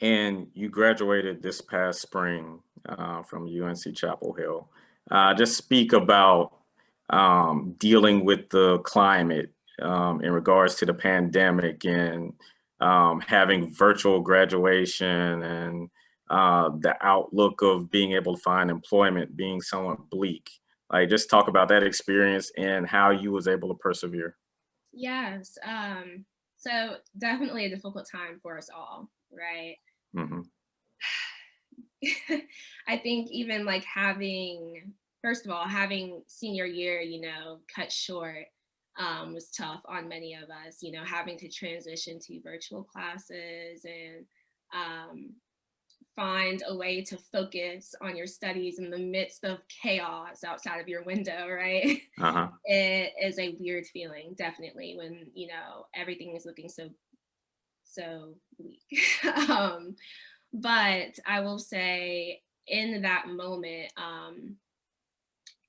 And you graduated this past spring from UNC Chapel Hill. Just speak about dealing with the climate in regards to the pandemic and having virtual graduation and the outlook of being able to find employment being somewhat bleak. Like, just talk about that experience and how you was able to persevere. Yes. So definitely a difficult time for us all, right? Hmm. I think even like first of all, having senior year, cut short was tough on many of us, having to transition to virtual classes and um, find a way to focus on your studies in the midst of chaos outside of your window, right? Uh-huh. It is a weird feeling, definitely, when, everything is looking so bleak. um, but I will say in that moment,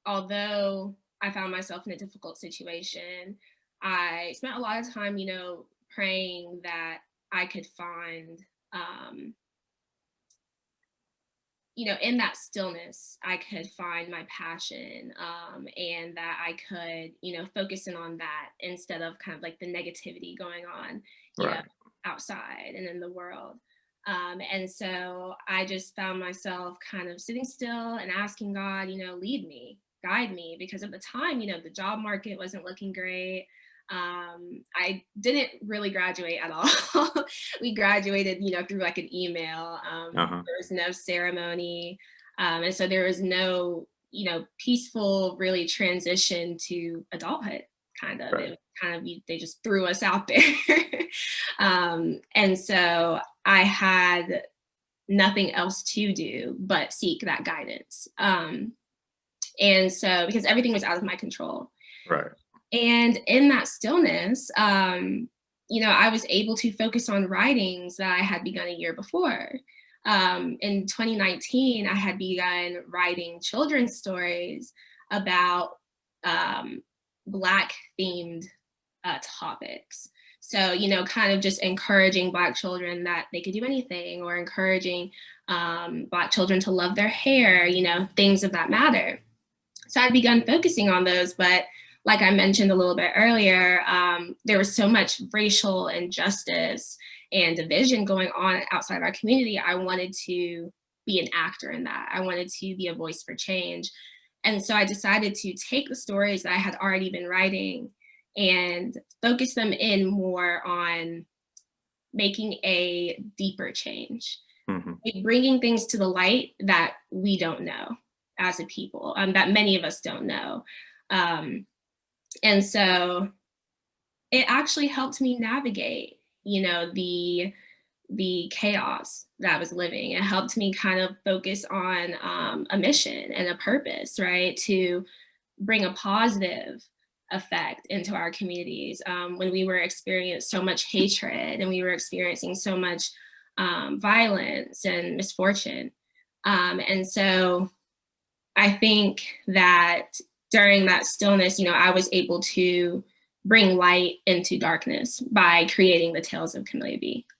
although I found myself in a difficult situation, I spent a lot of time, praying that I could find, um, in that stillness, I could find my passion, and that I could, focus in on that instead of kind of like the negativity going on, you know, Right. outside and in the world. And so I just found myself kind of sitting still and asking God, lead me, guide me, because at the time, the job market wasn't looking great. I didn't really graduate at all. We graduated, through like an email. Uh-huh. There was no ceremony. And so there was no, peaceful really transition to adulthood, kind of. It Right. was kind of, they just threw us out there. And so I had nothing else to do but seek that guidance. And so, because everything was out of my control. Right. And in that stillness, I was able to focus on writings that I had begun a year before. In 2019, I had begun writing children's stories about Black themed topics. So, kind of just encouraging Black children that they could do anything, or encouraging Black children to love their hair, things of that matter. So I'd begun focusing on those, but like I mentioned a little bit earlier, there was so much racial injustice and division going on outside our community. I wanted to be an actor in that. I wanted to be a voice for change. And so I decided to take the stories that I had already been writing and focus them in more on making a deeper change, Hmm. like bringing things to the light that we don't know as a people, that many of us don't know. Um, and so it actually helped me navigate, the chaos that I was living. It helped me kind of focus on a mission and a purpose, right? To bring a positive effect into our communities, when we were experiencing so much hatred and we were experiencing so much violence and misfortune. And so I think that during that stillness, I was able to bring light into darkness by creating the Tales of Camelia B.